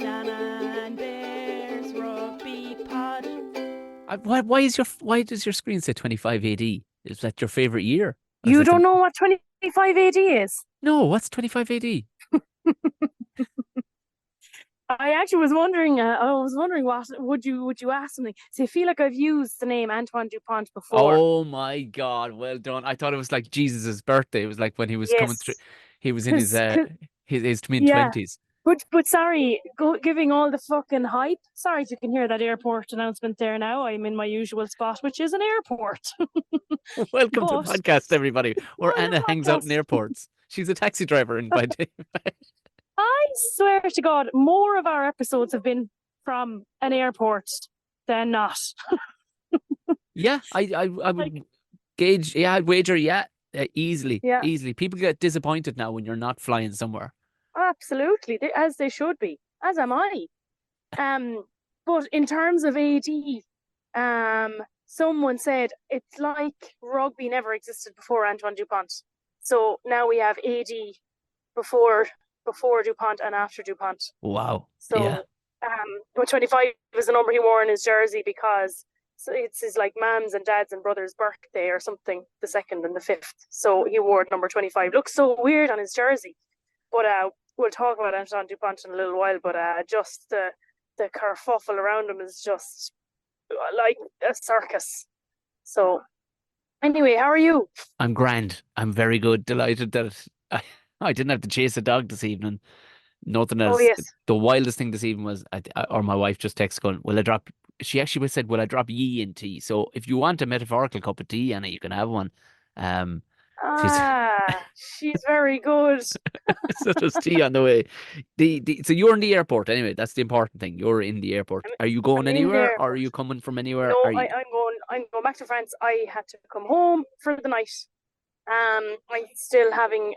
Banana and Bears Rugby Pod. Why does your screen say 25 AD? Is that your favorite year? Or is You that don't know what 25 AD is? No, what's 25 AD? I actually was wondering. What would you ask something? So I feel like I've used the name Antoine Dupont before. Oh my God, well done. I thought it was like Jesus' birthday. It was like when he was coming through. Yes, He was in because his mid yeah, 20s. but sorry, giving all the fucking hype. Sorry if you can hear that airport announcement there now. I'm in my usual spot, which is an airport. Welcome to the But podcast, everybody, where on the Anna hangs out in podcast, airports. She's a taxi driver and by day. I swear to God, more of our episodes have been from an airport than not. Yeah, I Like, would gauge. Yeah, I'd wager. Yeah, easily, yeah, easily. People get disappointed now when you're not flying somewhere. absolutely, as they should be, as am I. Um, but in terms of AD, someone said it's like rugby never existed before Antoine Dupont. So now we have AD before Dupont and after Dupont. Wow. Yeah. So, but 25 is the number he wore in his jersey because it's his like mom's and dad's and brother's birthday or something, the second and the fifth. So he wore number 25. Looks so weird on his jersey. But we'll talk about Antoine Dupont in a little while. But just the kerfuffle around him is just like a circus. So anyway, how are you? I'm grand. I'm very good. Delighted that I didn't have to chase a dog this evening. Nothing Oh else. yes, The wildest thing this evening was, or my wife just texted going, "Will I drop?" She actually said, "Will I drop ye in tea?" So if you want a metaphorical cup of tea, Anna, you can have one. Um, she's she's very good. so there's tea on the way. So you're in the airport anyway. That's the important thing. You're in the airport. I'm, Are you going I'm in the anywhere, or are airport. you coming from anywhere? No, Are you? I'm going back to France. I had to come home for the night. I'm still having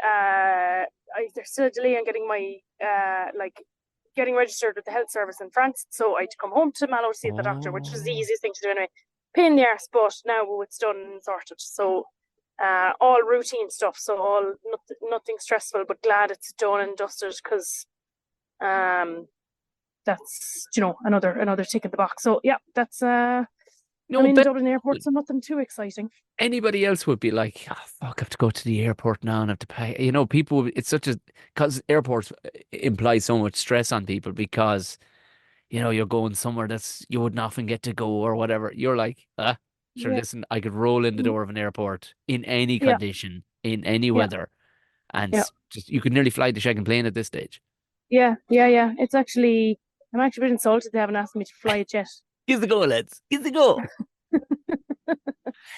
there's still a delay on getting my getting registered with the health service in France. So I had to come home to Mallow to see the doctor, which was the Oh. easiest thing to do anyway. Pain in the arse, but now it's done and sorted. So all routine stuff. So all nothing stressful, but glad it's done and dusted because um that's another tick in the box. So yeah, that's I'm No, in but Dublin Airport, so nothing too exciting. anybody else would be like, oh, fuck, I have to go to the airport now and have to pay. People, it's such a, because airports imply so much stress on people because, you're going somewhere you wouldn't often get to go or whatever. You're like, sure, Yeah, listen, I could roll in the door of an airport in any yeah, condition, in any yeah, weather, and yeah. just, you could nearly fly the second plane at this stage. Yeah, yeah, yeah. I'm actually a bit insulted they haven't asked me to fly it yet. Give the go, lads. Give the go.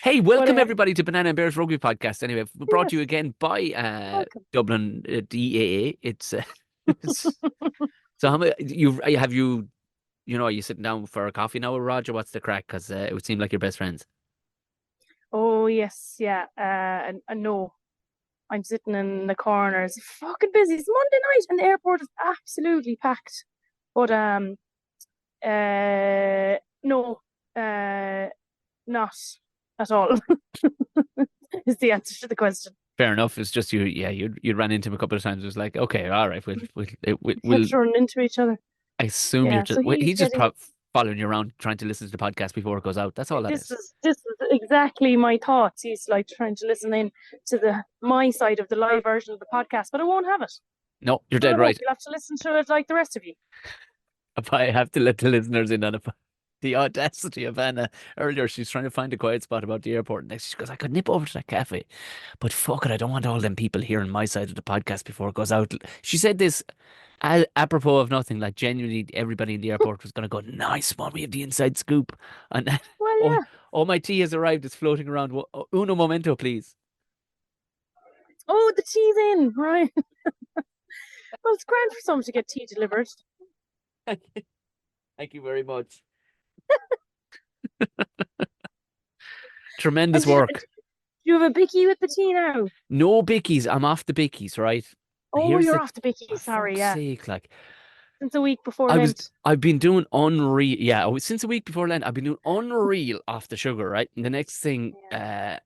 Hey, But welcome everybody to Banana and Bears Rugby Podcast. Anyway, we brought to yes, you again by welcome. Dublin DAA. It's, it's so how many are you sitting down for a coffee now with Roger? What's the crack? Because it would seem like you're best friends. Oh yes, yeah. And no, I'm sitting in the corner. It's fucking busy. It's Monday night, and the airport is absolutely packed. But no, not at all. Is the answer to the question. Fair enough. It's just you. Yeah, you ran into him a couple of times. It was like, okay, all right, We we'll kept running into each other. I assume you're Yeah. just So he's he's just getting. following you around trying to listen to the podcast before it goes out. That's all that is. This is exactly my thoughts. He's like trying to listen in to the my side of the live version of the podcast, but I won't have it. No, you're Well, dead I won't. right. You'll have to listen to it like the rest of you. If I have to let the listeners in on the audacity of Anna earlier, she's trying to find a quiet spot about the airport. Next, she goes, I could nip over to that cafe, but fuck it, I don't want all them people hearing my side of the podcast before it goes out. She said this apropos of nothing, like genuinely everybody in the airport was going to go, nice one, we have the inside scoop. And Well, oh, yeah. oh, my tea has arrived. It's floating around. Uno momento, please. Oh, the tea's in, right? Well, it's grand for someone to get tea delivered. Thank you very much. And Tremendous do work. you have a bicky with the tea now? No bickies. I'm off the bickies, right? Oh, Here's you're the off the bicky. For Sorry, fuck's yeah. sake, like Since a week before Lent. I've been doing unreal. Yeah, since a week before Lent, I've been doing unreal off the sugar, right? And the next thing, Yeah.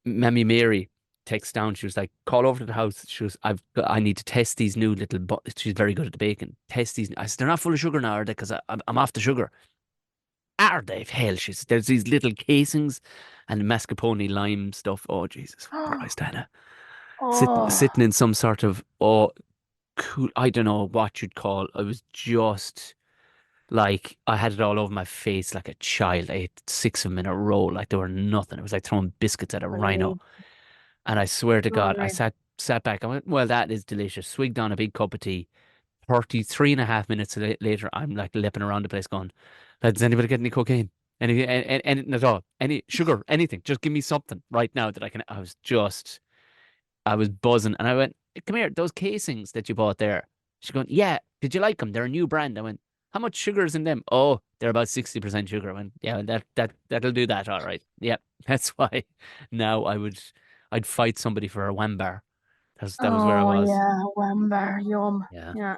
Mammy Mary text down. She was like, call over to the house. She was, I need to test these new little. She's very good at the baking. Test these. I said, they're not full of sugar now, are they? Because I'm off the sugar. Are they? Hell, there's these little casings and mascarpone lime stuff. Oh Jesus Christ, Anna. Oh, Sitting in some sort of cool. I don't know what you'd call. I was just like I had it all over my face like a child. I ate six of them in a row like they were nothing. It was like throwing biscuits at a rhino. unreal. And I swear to God, I Unreal. sat back. I went, well, that is delicious. Swigged down a big cup of tea. 33.5 minutes later, I'm like lipping around the place going, does anybody get any cocaine? Anything at all? Any sugar? Anything? Just give me something right now that I can. I was buzzing. And I went, come here, those casings that you bought there. She's going, yeah, did you like them? They're a new brand. I went, how much sugar is in them? Oh, they're about 60% sugar. I went, yeah, that'll do that. All right. Yeah, that's why now I'd fight somebody for a wham bar. That was where I Oh was. yeah, Wambar, yum. Yeah. Yeah.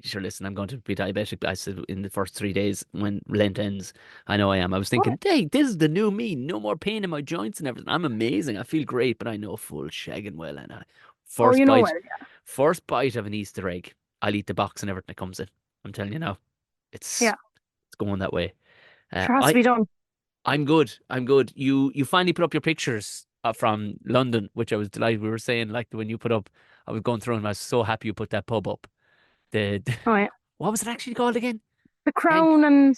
Sure, listen, I'm going to be diabetic. I said in the first 3 days when Lent ends, I know I am. I was What? thinking, hey, this is the new me. No more pain in my joints and everything. I'm amazing. I feel great, but I know full shagging well. And Oh, first you know bite, well. first bite of an Easter egg, I'll eat the box and everything that comes in. I'm telling you now, Yeah. it's going that way. Sure has to be done. I'm good. I'm good. You finally put up your pictures from London, which I was delighted. We were saying like when you put up, I was going through and I was so happy you put that pub up. The Oh yeah. what was it actually called again? The Anch crown and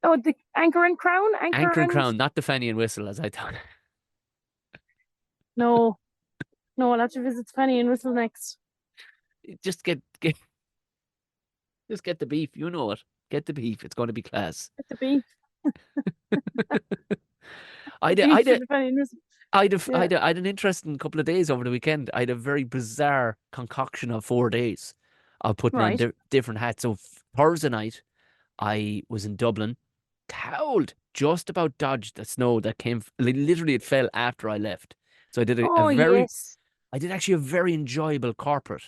the anchor and crown, anchor Anchor and and Crown, not the Fanny and Whistle as I thought. no, no. I'll have to visit Fanny and Whistle next. Just just get the beef. You know it. Get the beef. It's going to be class. Get the beef, the I'd beef I'd for the Fanny and Whistle. Yeah. I'd an interesting couple of days over the weekend. I'd a very bizarre concoction of 4 days of putting on Right. different hats. So Thursday night, I was in Dublin, cowled, just about dodged the snow that came. Literally, it fell after I left. So I did a Oh yes. I did actually a very enjoyable corporate.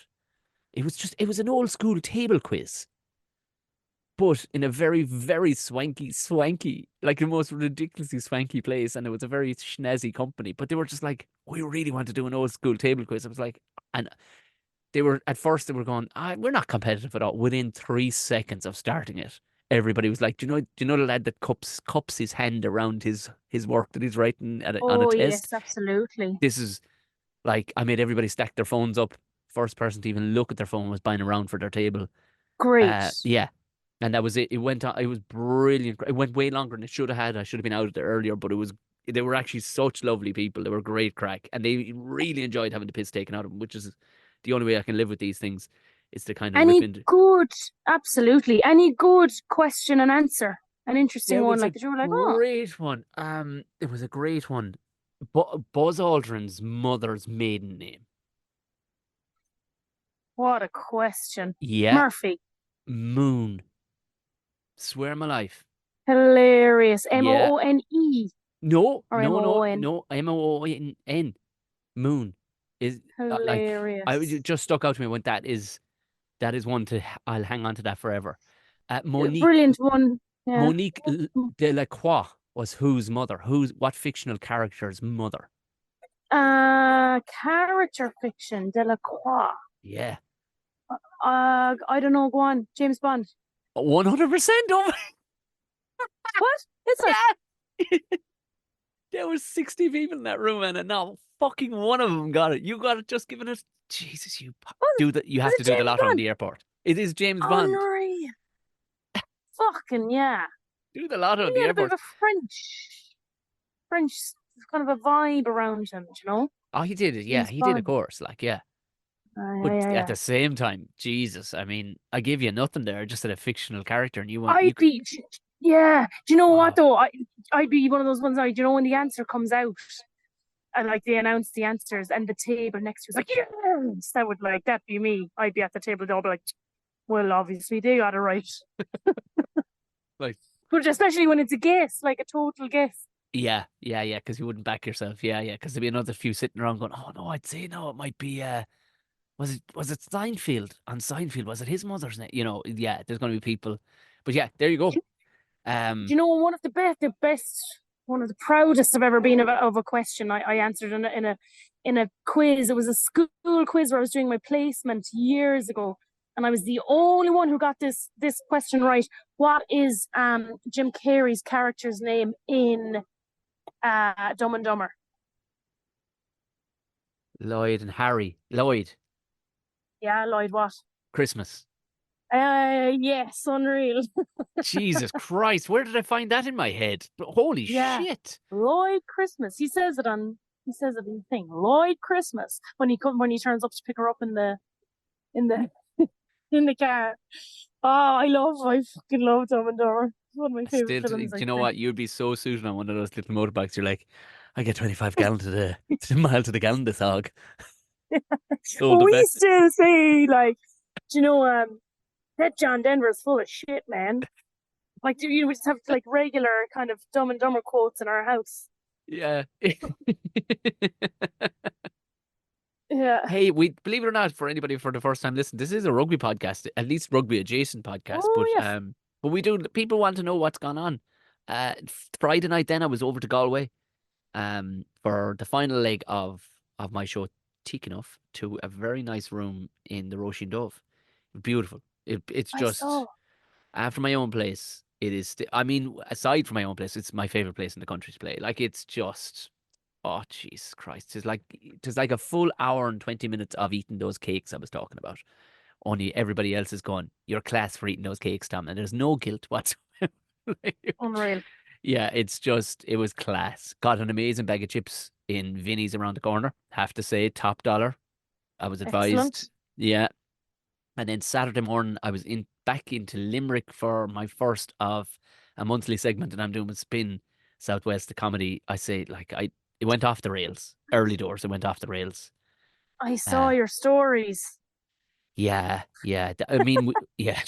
It was an old school table quiz, but in a very, very swanky, like the most ridiculously swanky place. And it was a very snazzy company, but they were just like, we really want to do an old school table quiz. I was like, and they were at first they were going, we're not competitive at all. Within 3 seconds of starting it, everybody was like, do you know the lad that cups his hand around his work that he's writing on a Oh test? yes, absolutely. This is like I made everybody stack their phones up. First person to even look at their phone was buying around for their table. Great. Yeah. And that was it. It went on. It was brilliant. It went way longer than it should have had. I should have been out there earlier, but they were actually such lovely people. They were great crack. And they really enjoyed having the piss taken out of them, which is the only way I can live with these things is to kind of rip Any into. good, absolutely. Any good question and answer. An interesting There one was a like that. You were like, oh, great one. It was a great one. Buzz Aldrin's mother's maiden name. what a question. Yeah, Murphy. Moon. Swear my life. Hilarious. Yeah. Moone No, or no, no, Moon. no. Moon. Moon is like I Hilarious. it just stuck out to me when that is one to I'll hang on to that forever. Brilliant one. Yeah. Monique Delacroix was whose mother? What fictional character's mother? Character fiction, Delacroix. Yeah, I don't know. Go on, James Bond. 100%. Oh, What is it? yeah. There was 60 people in that room, and not fucking one of them got it. You got it just giving it. Jesus, Was, do that. You was have it to do the James lotto in Bond? the airport. It is James Oh Bond. no! Fucking yeah. Do the lotto in He the had a bit of airport. a French kind of a vibe around him. You know, Oh, he did it. Yeah, James he did, of Bond. course. Like, yeah. Yeah, But yeah, at yeah. the same time, Jesus, I mean, I give you nothing there. I just said a fictional character, and you went, I'd be, yeah. Do you know what wow. though? I'd be one of those ones. Do you know when the answer comes out and like they announce the answers and the table next to us like yes, that would like that be me. I'd be at the table, they'll be like, well, obviously they got it right. Like, But especially when it's a guess, like a total guess. yeah, because you wouldn't back yourself. Yeah, because there'd be another few sitting around going, oh no, I'd say no, it might be was it Seinfeld on Seinfeld? Was it his mother's name? You know, yeah, there's gonna be people. But yeah, there you go. Do you know one of the best one of the proudest I've ever been of a question I answered in a quiz. It was a school quiz where I was doing my placement years ago, and I was the only one who got this question right. What is Jim Carrey's character's name in Dumb and Dumber? Lloyd and Harry. Lloyd. Yeah, Lloyd what? Christmas. Yes, unreal. Jesus Christ, where did I find that in my head? Holy Yeah, shit. Lloyd Christmas. He says it in the thing. Lloyd Christmas when he turns up to pick her up in the in the car. Oh, I fucking love Dumb and Dumber. It's one of my favorite Still, do films, I you know think. what? You'd be so suited on one of those little motorbikes. You're like, I get 25 gallon to the mile to the gallon this hog. Sold the We best. still say like, do you know, that John Denver's full of shit, man. Like, do you just have like regular kind of Dumb and Dumber quotes in our house? Yeah. Yeah. Hey, we believe it or not, for anybody for the first time listen, this is a rugby podcast, at least rugby adjacent podcast. Oh yes. But we do. People want to know what's gone on. Friday night, then I was over to Galway, for the final leg of my show, Teak Enough, to a very nice room in the Roisin Dove. Beautiful. It's I saw. just after my own place. It is. I mean, aside from my own place, it's my favorite place in the country to play. Like it's just. Oh, Jesus Christ. It's like a full hour and 20 minutes of eating those cakes I was talking about. Only everybody else is going, you're class for eating those cakes, Tom. And there's no guilt whatsoever. Unreal. Yeah, it was class. Got an amazing bag of chips in Vinny's around the corner. Have to say, top dollar. I was advised. Excellent. Yeah. And then Saturday morning, I was back into Limerick for my first of a monthly segment, and I'm doing a spin Southwest the comedy. I say, like, it went off the rails. Early doors, it went off the rails. I saw Uh, your stories. yeah, yeah. I mean, yeah.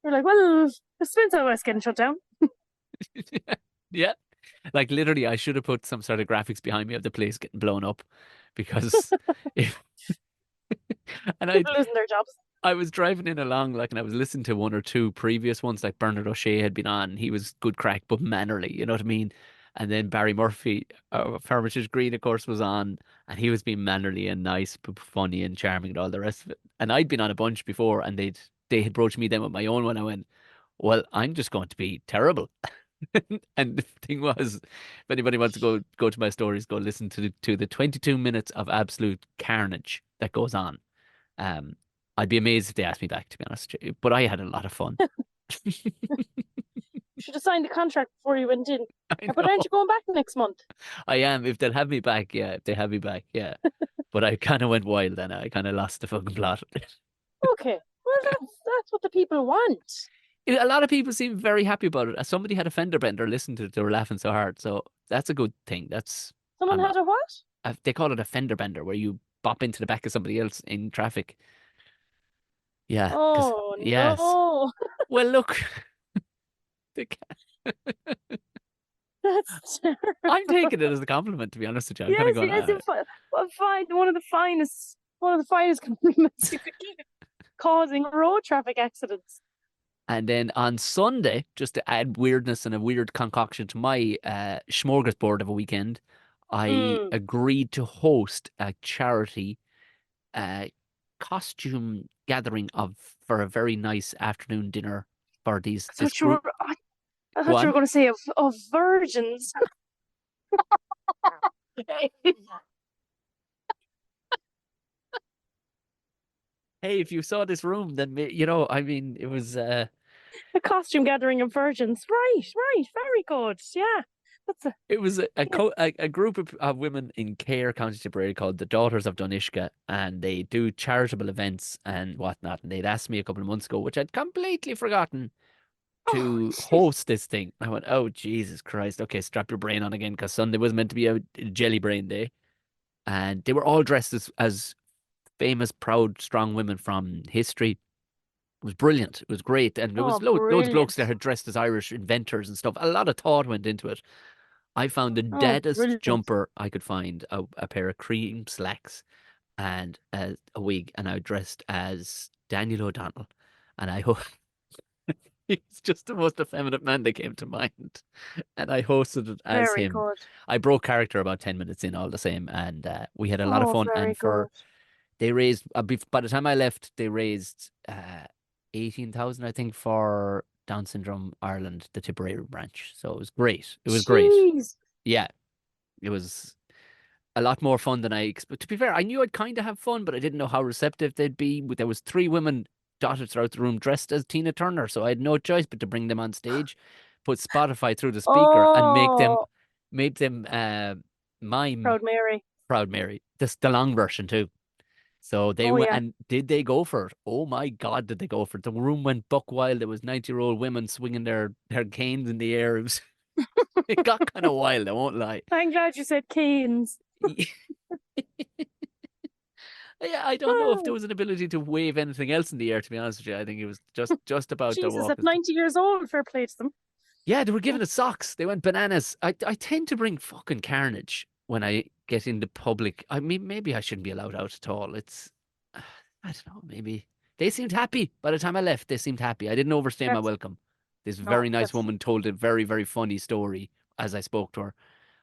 You're like, well, the Spin West getting shut down. Yeah. Like, literally, I should have put some sort of graphics behind me of the place getting blown up because if, and People losing their jobs. I was driving in along, like, and I was listening to one or two previous ones, like Bernard O'Shea had been on. He was good crack, but mannerly, you know what I mean? And then Barry Murphy, Hermitage Green, of course, was on, and he was being mannerly and nice, but funny and charming and all the rest of it. And I'd been on a bunch before, and they had broached me then with my own one. I went, well, I'm just going to be terrible. And the thing was, if anybody wants to go to my stories, go listen to the 22 minutes of absolute carnage that goes on. Um, I'd be amazed if they asked me back, to be honest with you. But I had a lot of fun. You should have signed the contract before you went in. I But know. aren't you going back next month? I am. If they'll have me back, yeah. If they have me back, yeah. But I kind of went wild then. I kind of lost the fucking plot. Okay. Well, that's what the people want. A lot of people seem very happy about it. Somebody had a fender bender, listened to it, they were laughing so hard. So that's a good thing. Someone I'm, had a what? they call it a fender bender, where you bop into the back of somebody else in traffic. Yeah, because Oh yes. no, Well, look, they that's I'm terrible. taking it as a compliment, to be honest with you. I'm kind of Yes, going, yes, well, fine. One of the finest compliments you could give. Causing road traffic accidents. And then on Sunday, just to add weirdness and a weird concoction to my smorgasbord of a weekend, I Mm. agreed to host a charity uh, costume gathering for a very nice afternoon dinner for I this thought you were. group. I Go thought you were on. going to say of virgins. Hey, if you saw this room, then I mean, it was. A costume gathering of virgins. Right, right. Very good. Yeah, that's a It was yeah. a group of women in Cahir, County Tipperary, called the Daughters of Dunishka, and they do charitable events and whatnot. And they'd asked me a couple of months ago, which I'd completely forgotten, Oh, to host this thing. I went, oh, Jesus Christ. Okay, strap your brain on again, because Sunday was meant to be a jelly brain day. And they were all dressed as famous, proud, strong women from history. It was brilliant. It was great. And there was oh, loads of blokes brilliant. there had dressed as Irish inventors and stuff. A lot of thought went into it. I found the Oh, deadest brilliant. jumper I could find, a pair of cream slacks and a wig, and I dressed as Daniel O'Donnell. And I hope He's just the most effeminate man that came to mind. And I hosted it as Very him. good. I broke character about 10 minutes in all the same. And we had a lot of Oh, fun. very And good. they raised, by the time I left, they raised 18,000, I think, for Down Syndrome Ireland, the Tipperary branch. So it was great. It was great. Jeez. Yeah, it was a lot more fun than I expected. To be fair, I knew I'd kind of have fun, but I didn't know how receptive they'd be. There was three women dotted throughout the room dressed as Tina Turner, so I had no choice but to bring them on stage, put Spotify through the speaker, and Oh, make them mime Proud Mary. Proud Mary. This the long version too. So they Oh, went, yeah. and did they go for it? Oh my God, did they go for it? The room went buck wild. There was 90-year-old women swinging their canes in the air. It got kind of wild, I won't lie. I'm glad you said Keynes. Yeah, I don't know if there was an ability to wave anything else in the air, to be honest with you. I think it was just about the Jesus, walk. at 90 years old, fair play to them. Yeah, they were giving us socks. They went bananas. I tend to bring fucking carnage when I get into public. I mean, maybe I shouldn't be allowed out at all. It's, I don't know, maybe. They seemed happy. By the time I left, they seemed happy. I didn't overstay my That's, welcome. This no, very nice that's woman told a very, very funny story as I spoke to her.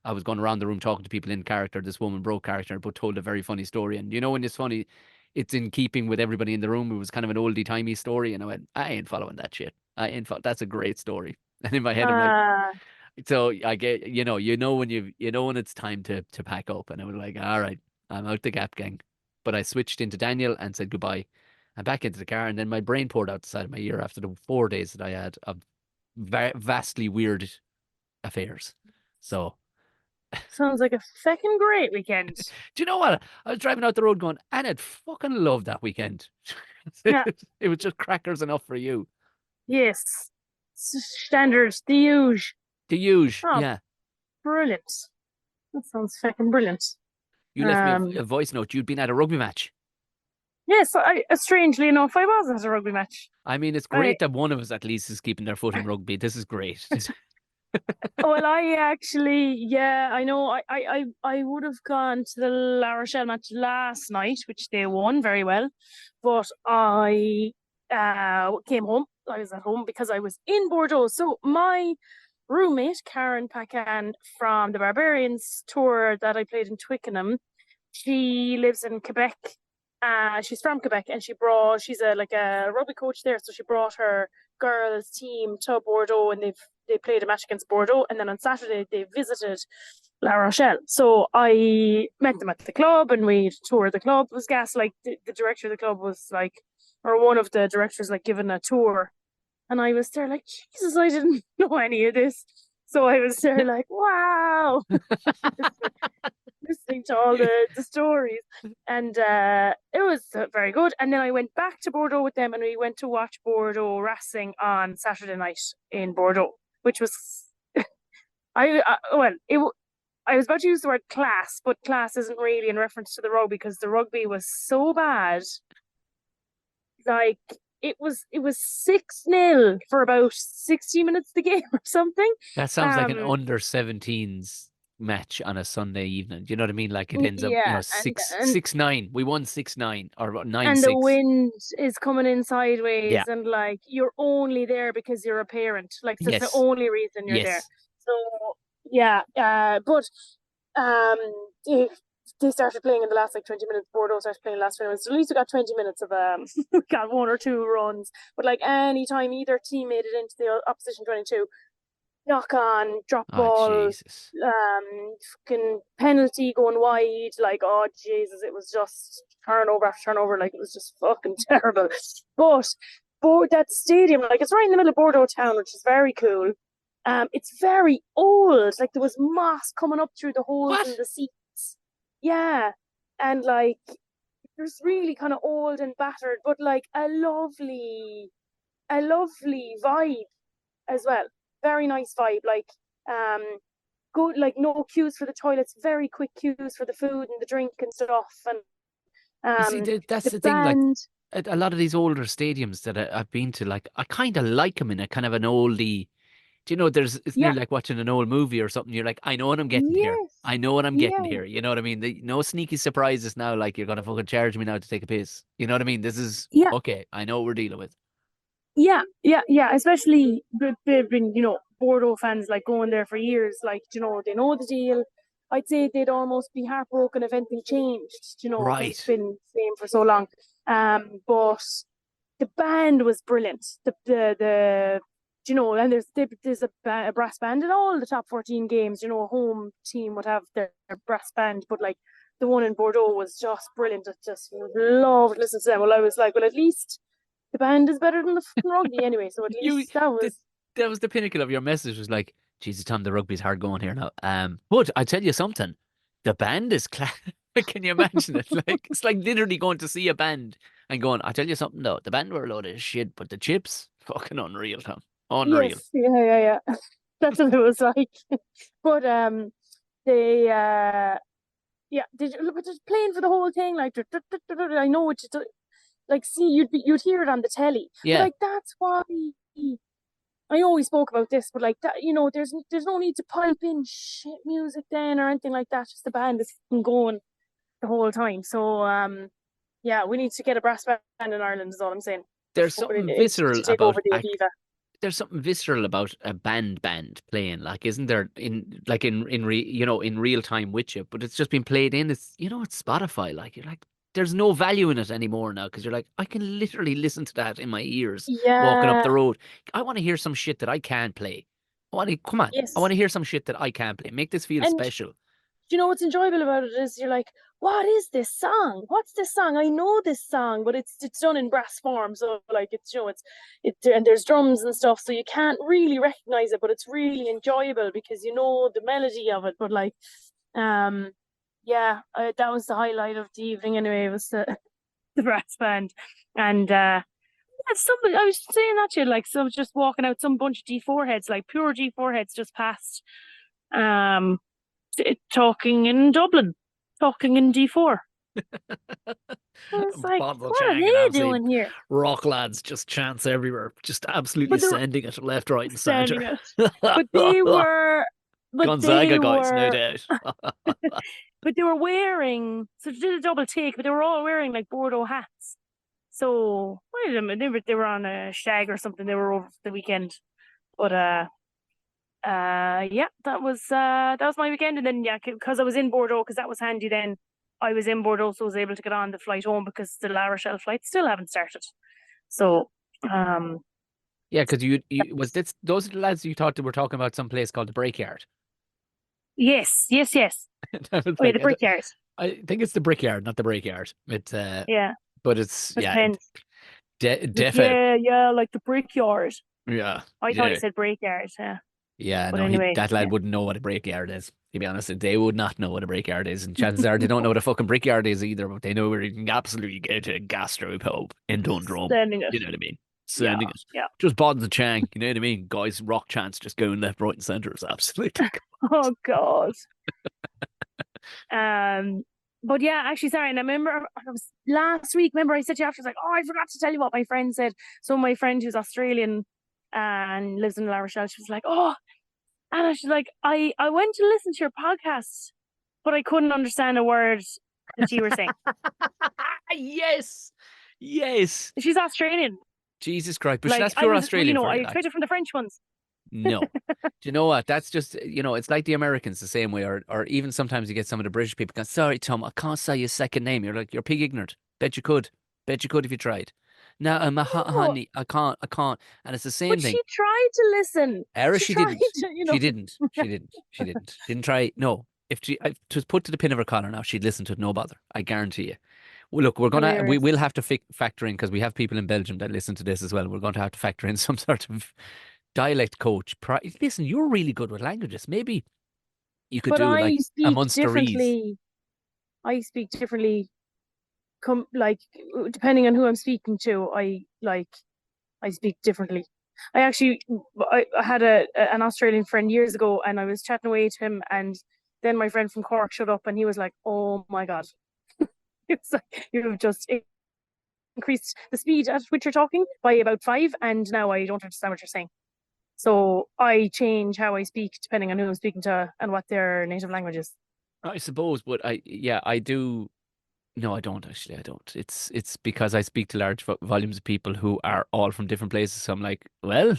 I was going around the room talking to people in character. This woman broke character, but told a very funny story. And you know, when it's funny, it's in keeping with everybody in the room. It was kind of an oldie timey story. And I went, I ain't following that shit. That's a great story. And in my head, I'm like, uh, so I get, when when it's time to pack up. And I was like, all right, I'm out the gap, gang. But I switched into Daniel and said goodbye. And back into the car. And then my brain poured out the side of my ear after the 4 days that I had of vastly weird affairs. So, sounds like a fucking great weekend. do you know what? I was driving out the road going, and I'd fucking love that weekend. Yeah, It was just crackers enough for you. yes. Standards, the huge. To use, Oh, yeah. brilliant. That sounds fucking brilliant. You left me Um, a voice note. You'd been at a rugby match. yes, strangely enough, I was at a rugby match. I mean, it's I great that one of us at least is keeping their foot in rugby. This is great. Well, I actually, yeah, I know. I would have gone to the La Rochelle match last night, which they won very well, but I came home. I was at home because I was in Bordeaux. So my roommate Karen Pacan from the Barbarians tour that I played in Twickenham, she lives in Quebec. She's from Quebec, and she's a like a rugby coach there, so she brought her girls team to Bordeaux, and they played a match against Bordeaux, and then on Saturday they visited La Rochelle. So I met them at the club, and we toured the club. It was gas, like the director of the club was like, or one of the directors like giving a tour, and I was there like, Jesus, I didn't know any of this. So I was there like, wow, listening to all the stories. And it was very good. And then I went back to Bordeaux with them, and we went to watch Bordeaux Racing on Saturday night in Bordeaux, which was, well, I was about to use the word class, but class isn't really in reference to the rugby because the rugby was so bad. Like, it was 6-0 for about 60 minutes the game or something. That sounds like an Um under 17s match on a Sunday evening. Do you know what I mean? Like it ends up, yeah, and six and 6-9. We won 6-9 or nine and the six. wind is coming in Yeah. sideways, and like you're only there because you're a parent, like that's the Yes. only reason you're there. Yes. So yeah, but um they, they started playing in the last like 20 minutes. Bordeaux started playing the last 20 minutes, so at least we got 20 minutes of we got one or two runs. But like any time either team made it into the opposition 22, knock on, drop Oh, ball, Jesus. fucking penalty going wide. Like, oh Jesus, it was just turnover after turnover. Like, it was just fucking terrible. But that stadium, like, it's right in the middle of Bordeaux town, which is very cool. It's very old. Like, there was moss coming up through the holes in What? the seats. Yeah, and like, there's really kind of old and battered, but like a lovely vibe as well. Very nice vibe. Like, um, good. Like, no queues for the toilets. Very quick queues for the food and the drink and stuff. And You see, that's the the thing. Like band. a lot of these older stadiums that I've been to, like I kind of like them in a kind of an oldie. Do you know? It's Yeah. nearly like watching an old movie or something. You're like, I know what I'm getting here. Yes. I know what I'm getting Yeah. here. You know what I mean? No sneaky surprises now. Like you're gonna fucking charge me now to take a piss. You know what I mean? This is Yeah. okay. I know what we're dealing with. Yeah. Especially they've been, Bordeaux fans like going there for years. Like, they know the deal. I'd say they'd almost be heartbroken if anything changed, because it's Right. been the same for so long. But the band was brilliant. And there's a brass band in all the top 14 games. A home team would have their brass band, but like the one in Bordeaux was just brilliant. I just loved listening to them. Well, I was like, well, at least the band is better than the fucking rugby anyway. So at You least that that was that was the pinnacle of your message. Was like, Jesus, Tom, the rugby's hard going here now. But I tell you something, the band is class. Can you imagine it? Like it's like literally going to see a band and going. I tell you something though, the band were a load of shit, but the chips, fucking unreal, Tom, unreal. yes, yeah. That's what it was like. But they yeah, but just playing for the whole thing like I know what you do. Like, see, you'd hear it on the telly, but Yeah, like that's why I know we spoke about this, but like that, there's no need to pipe in shit music then or anything like that. Just the band is going the whole time. So yeah, we need to get a brass band in Ireland. Is all I'm saying. there's something It's visceral to take about over the Aviva. there's something visceral about a band playing, like, isn't there? In real time with you, but it's just been played in. It's Spotify. Like you're like, there's no value in it anymore now because you're like, I can literally listen to that in my ears walking up Yeah. the road. I want to hear some shit that I can't play. Come on, I want Yes. to hear some shit that I can't play. Make this feel And special. what's enjoyable about it is you're like, what is this song? What's this song? I know this song, but it's done in brass form, so like and there's drums and stuff, so you can't really recognize it, but it's really enjoyable because you know the melody of it. But like, um, yeah, that was the highlight of the evening anyway. It was the the brass band, and somebody I was saying that to you, like, so I was just walking out, some bunch of D4 heads, like pure D4 heads, just passed. Um, talking in Dublin, talking in D4. It's like, Bottle what are Chang and they absolute doing here? rock lads, just chants everywhere, just absolutely But they're sending it left, right, and standing center. it. But they were, but Gonzaga they guys, no were, doubt. but they were wearing. So they did a double take, but they were all wearing like Bordeaux hats. So wait a minute, they were on a stag or something. They were over the weekend, but yeah, that was my weekend, and then yeah, because I was in Bordeaux, because that was handy. Then I was in Bordeaux, so I was able to get on the flight home because the La Rochelle flights still haven't started. So um, Yeah, because you was this those lads you talked were talking about some place called the Brickyard. yes. I was Oh yeah, like, the Brickyard. I think it's the Brickyard, not the Brickyard. Yeah, But it's it yeah, depends. Like, definitely yeah, like the Brickyard. yeah, I thought he yeah, said Brickyard. Yeah, yeah. but No, anyway, that lad yeah. wouldn't know what a Brickyard is. To be honest, they would not know what a Brickyard is, and chances are they don't know what a fucking Brickyard is either. But they know where you can absolutely get to a gastropub in Dundrum. Sending it. You know what I mean? Yeah, Sending it. yeah. Just Bods and Chang, you know what I mean? Guys, rock chants just going left, right, and center is absolutely. Oh God. Um, but yeah, actually, sorry. And I remember it was last week. Remember, I said to you after, I was like, oh, I forgot to tell you what my friend said. So my friend who's Australian and lives in La Rochelle, she was like, oh, Anna, she's like, I went to listen to your podcast, but I couldn't understand a word that you were saying. Yes. Yes. She's Australian. Jesus Christ. But Like that's I pure was, Australian I for you, like. expected from the French ones. No. Do you know what? That's just, it's like the Americans the same way, or even sometimes you get some of the British people going, sorry, Tom, I can't say your second name. You're like, you're pig ignorant. Bet you could. Bet you could if you tried. No, I'm a No, honey. I can't. And it's the same but thing. she tried to listen. Era, She she tried didn't. to, She didn't. She didn't. She didn't. Didn't try. No. If it was put to the pin of her collar now, she'd listen to it, no bother. I guarantee you. Well, look, we will Hilarious. have to factor in because we have people in Belgium that listen to this as well. We're going to have to factor in some sort of dialect coach. Listen, you're really good with languages. Maybe you could But do I like a speak Munsterese. differently. I speak differently. Like, depending on who I'm speaking to, I speak differently. I actually I had an Australian friend years ago, and I was chatting away to him, and then my friend from Cork showed up, and he was like, "Oh my God." It's like, you've just increased the speed at which you're talking by about five, and now I don't understand what you're saying. So I change how I speak depending on who I'm speaking to and what their native language is. I suppose, but I do. No, I don't actually. I don't. It's because I speak to large volumes of people who are all from different places. So I'm like, well,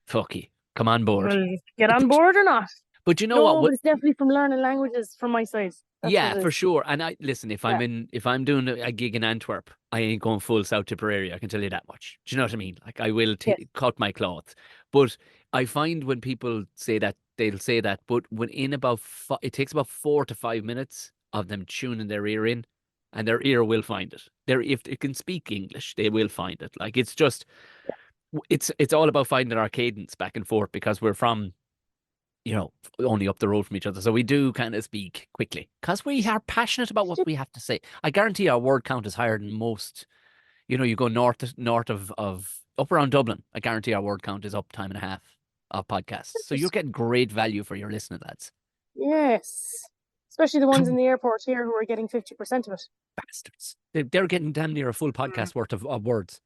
fuck you, come on board. Well, get on But board or not? but you know what? No, but it's definitely from learning languages from my side. That's what Yeah, it for is. sure. And I listen, Yeah. if I'm doing a gig in Antwerp, I ain't going full South Tipperary. I can tell you that much. Do you know what I mean? Like I will Yes. cut my cloth. But I find when people say that, they'll say that, but when in about it takes about 4 to 5 minutes of them tuning their ear in, and their ear will find it. If they can speak English, they will find it. Like it's just it's all about finding our cadence back and forth because we're from only up the road from each other. So we do kind of speak quickly because we are passionate about what we have to say. I guarantee our word count is higher than most. You go north of up around Dublin. I guarantee our word count is up time and a half of podcasts. So you're getting great value for your listening, lads. Yes. Especially the ones in the airport here who are getting 50% of it. Bastards. They're getting damn near a full podcast worth of words.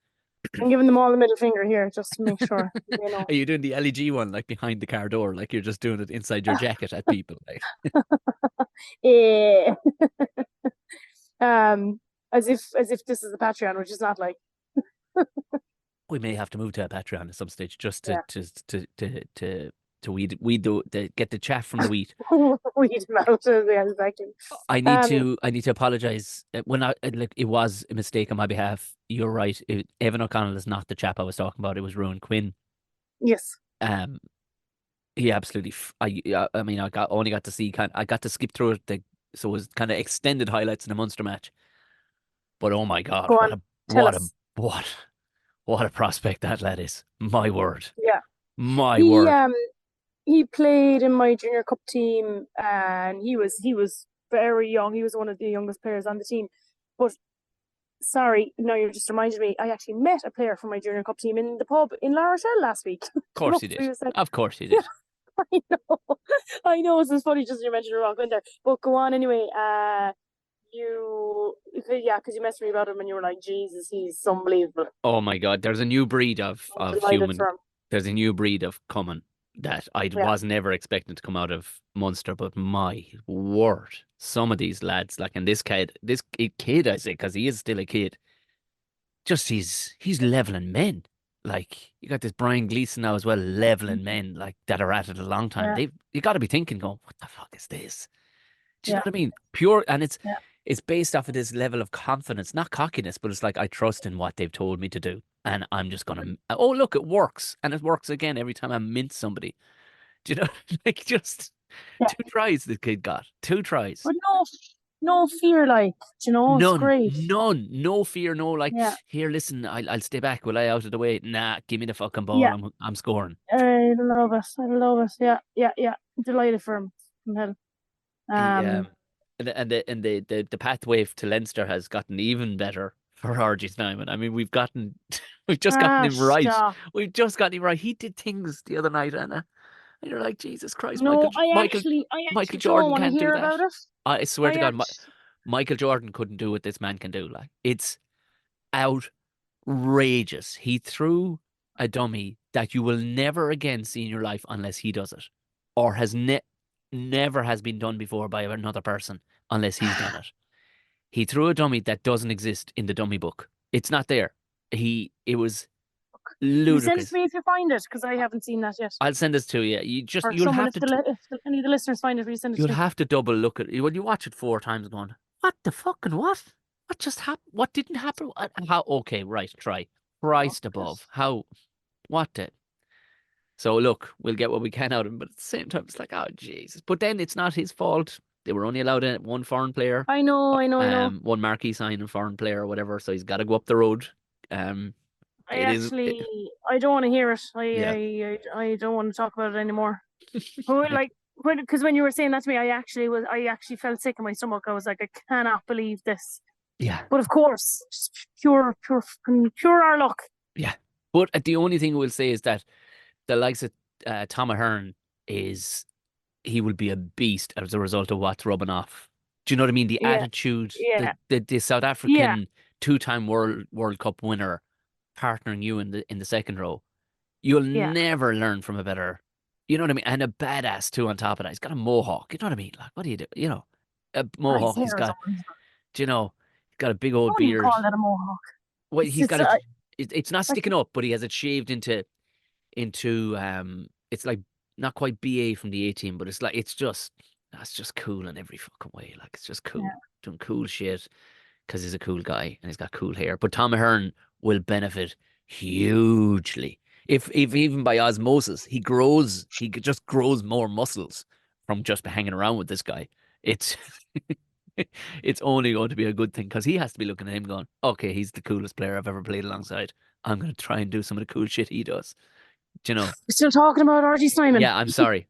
I'm giving them all the middle finger here just to make sure they know. Are you doing the LEG one like behind the car door? Like you're just doing it inside your jacket at people? Like Eh. um, as if this is a Patreon, which is not like. we may have to move to a Patreon at some stage just to Yeah. get the chaff from the wheat. Weed them out. Yeah, exactly. I need to apologize when like it was a mistake on my behalf. You're right. Evan O'Connell is not the chap I was talking about. It was Rowan Quinn. Yes. Um, he absolutely. I mean, only got to see I got to skip through it. So it was kind of extended highlights in the Munster match. But oh my God, Go on. Tell us. what what a prospect that lad is. My word, Yeah. my He word. um he played in my junior cup team, and he was very young. He was one of the youngest players on the team. But sorry, no, you just reminded me. I actually met a player from my junior cup team in the pub in La Rochelle last week. Of Came course up he to me did. and said, Of course he "Yeah, did. I know, I know." It's just funny just you mentioned Rock in there. But go on anyway. Yeah, because you messaged me about him and you were like, Jesus, he's unbelievable. Oh my God, there's a new breed I'm of delighted human. for him. There's a new breed of coming that I Yeah. was never expecting to come out of Munster. But my word, some of these lads, like, and this kid, I say, because he is still a kid. Just he's leveling men. Like you got this Brian Gleeson now as well, leveling men like that are at it a long time. Yeah. You got to be thinking, going, what the fuck is this? Do you know Yeah. what I mean? Pure, and Yeah. it's based off of this level of confidence, not cockiness, but it's like I trust in what they've told me to do, and I'm just gonna. Oh, look, it works, and it works again every time I mince somebody. Do you know? Like just Yeah. 2 tries the kid got, 2 tries. But no fear, like, it's None, great. none, no fear, no like. Yeah. Here, listen, I'll stay back. Will I out of the way? Nah, give me the fucking ball. Yeah. I'm scoring. I love it. I love it. Yeah. Yeah. Yeah. Delighted for him from hell. He Um, the pathway to Leinster has gotten even better for RG Snyman. I mean, we've just gotten him right. stop. We've just gotten him right. He did things the other night, Anna, and you're like, Jesus Christ, No, I Michael actually don't Jordan want to can't do hear that. about it. I swear I to God, actually, Michael Jordan couldn't do what this man can do. Like it's outrageous. He threw a dummy that you will never again see in your life unless he does it, or never has been done before by another person unless he's done it. He threw a dummy that doesn't exist in the dummy book. It's not there. It was you send it to ludicrous. me if you find it, because I haven't seen that yet. I'll send this to you. Or someone, if any of the listeners find it, will you send it You'll to me? have to double look at it. When you watch it 4 times, going, what the fucking what? What just happened? What didn't happen? How? Okay, right. Try. Oh, Christ gosh. above. How? What did? So look, we'll get what we can out of him, but at the same time, it's like, oh Jesus! But then it's not his fault. They were only allowed in one foreign player, I know, I know, I know. one marquee signing foreign player or whatever. So he's got to go up the road. Um, it is, I don't want to hear it. yeah, I don't want to talk about it anymore. But like, because when you were saying that to me, I actually felt sick in my stomach. I was like, I cannot believe this. yeah, But of course, just pure our luck. yeah. But the only thing we'll say is that the likes of Tom Ahern he will be a beast as a result of what's rubbing off. Do you know what I mean? The Yeah, attitude, yeah, the South yeah, African 2-time World Cup winner partnering you in the second row. You'll yeah. never learn from a better, you know what I mean? And a badass too on top of that. He's got a mohawk. You know what I mean? Like, what do you do? You know, a His mohawk. He's hair is got. unbelievable. Do you know, he's got a big old What do you beard. call that, a mohawk? Well, It's he's it's got it. uh, It's not like sticking up, but he has it shaved into. It's like not quite BA from the 18, but it's just that's just cool in every fucking way. Like it's just cool, yeah. doing cool shit because he's a cool guy and he's got cool hair. But Tom Ahern will benefit hugely if even by osmosis he just grows more muscles from just hanging around with this guy. It's it's only going to be a good thing because he has to be looking at him going, okay, he's the coolest player I've ever played alongside. I'm going to try and do some of the cool shit he does. Do you know? We're still talking about R.G. Simon. Yeah, I'm sorry.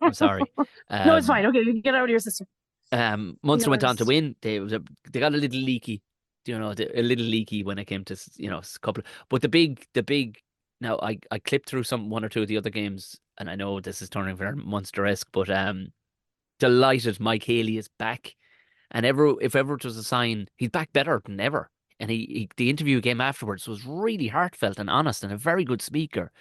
I'm sorry. No, it's Um, fine. Okay, you can get out of your system. Get Munster out of went your on to system. win. They got a little leaky, you know, a little leaky when it came to a couple. But the big. Now I clipped through one or two of the other games, and I know this is turning very Munster-esque, but delighted Mike Haley is back, and if ever it was a sign, he's back better than ever. And the interview game afterwards was really heartfelt and honest, and a very good speaker.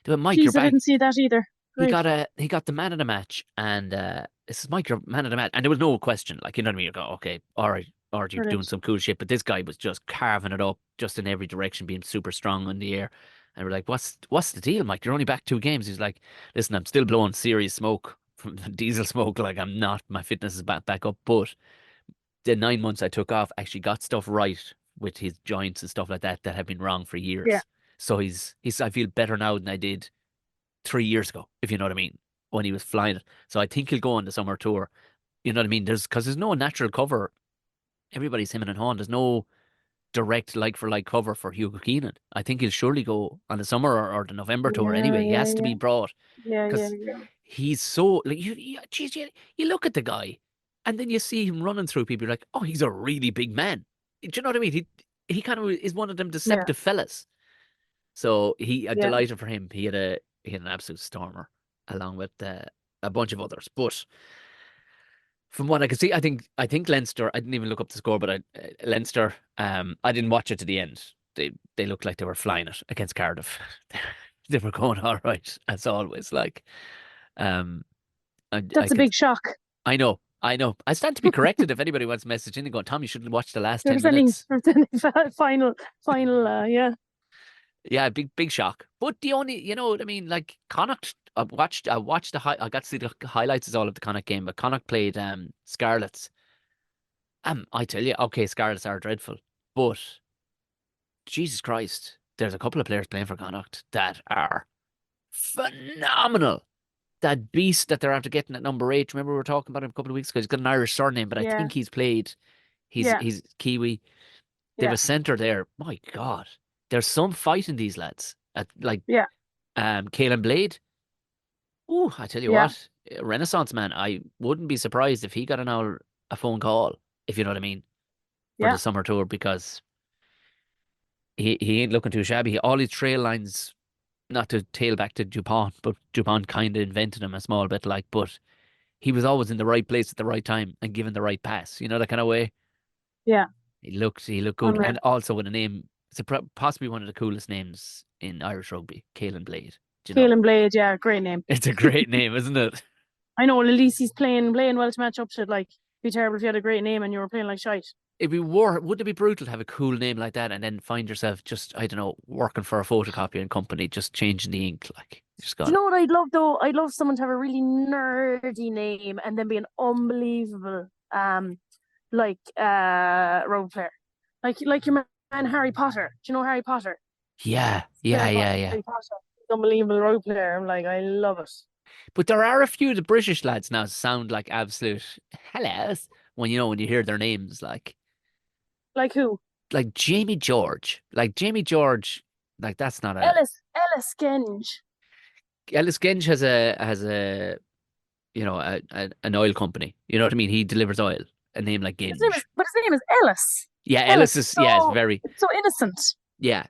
They went, Mike, you're Jeez, I back. didn't see that either. Great. He got the man of the match, and this is Mike, your man of the match, and there was no question, like you know what I mean. You go, okay, all right, RG doing Brilliant. some cool shit, but this guy was just carving it up, just in every direction, being super strong in the air. And we're like, what's the deal, Mike? You're only back 2 games. He's like, listen, I'm still blowing serious smoke from diesel smoke. Like I'm not, my fitness is back up, but the 9 months I took off actually got stuff right with his joints and stuff like that that had been wrong for Yeah. years. So he's I feel better now than I did 3 years ago, if you know what I mean, when he was flying it. So I think he'll go on the summer tour. You know what I mean? Because there's no natural cover. Everybody's him and Hawn. There's no direct like for like cover for Hugo Keenan. I think he'll surely go on the summer or the November tour Yeah, anyway. He yeah, has to yeah. be brought Yeah, yeah, because yeah. he's so like geez, you look at the guy and then you see him running through people. You're like, oh, he's a really big man. Do you know what I mean? He kind of is one of them Yeah, deceptive fellas. So yeah. delighted for him. He had an absolute stormer along with a bunch of others. But from what I can see, I think Leinster. I didn't even look up the score, but Leinster. I didn't watch it to the end. They looked like they were flying it against Cardiff. They were going all right as always. Like um, I That's a could. big shock. I know. I know. I stand to be corrected if anybody wants to message in and go, Tom, you should watch the last They're 10 minutes. final, yeah. Yeah, big shock. But the only, you know what I mean, like Connacht. I watched I got to see the highlights of all of the Connacht game, but Connacht played Scarlets. I tell you, okay, Scarlets are dreadful, but Jesus Christ, there's a couple of players playing for Connacht that are phenomenal. That beast that they're after getting at number 8. Remember we were talking about him a couple of weeks ago. He's got an Irish surname, but I Yeah, think he's played. yeah, He's Kiwi. They have yeah, a centre there. My God, there's some fight in these lads. Like yeah, Caelan Blade. Oh, I tell you yeah, what, a Renaissance man. I wouldn't be surprised if he got a phone call, if you know what I mean, for yeah, the summer tour because he ain't looking too shabby. All his trail lines, not to tail back to Dupont, but Dupont kind of invented him a small bit, like, but he was always in the right place at the right time and given the right pass. You know that kind of way. yeah. He looked good, Unreal. and also with a name. It's possibly one of the coolest names in Irish rugby, Caelan Blade. Do you know? Caelan Blade, yeah, great name. It's a great name, isn't it? I know, well, at least he's playing well to match up to. Like, be terrible if you had a great name and you were playing like shite. Wouldn't it be brutal to have a cool name like that and then find yourself just, I don't know, working for a photocopying company, just changing the ink, like you just Do got you it. know what I'd love though? I'd love someone to have a really nerdy name and then be an unbelievable like role player. Like your man Harry Potter. Do you know Harry Potter? Yeah, yeah, yeah, yeah. Harry Potter. He's an unbelievable role player. I'm like, I love it. But there are a few of the British lads now sound like absolute hellas when you hear their names, Like who? like Jamie George, like that's not a Ellis Genge. Ellis Genge has a an oil company. You know what I mean? He delivers oil. A name like Genge. But his name is Ellis. Yeah, Ellis. Ellis is yeah, it's very It's so innocent. yeah.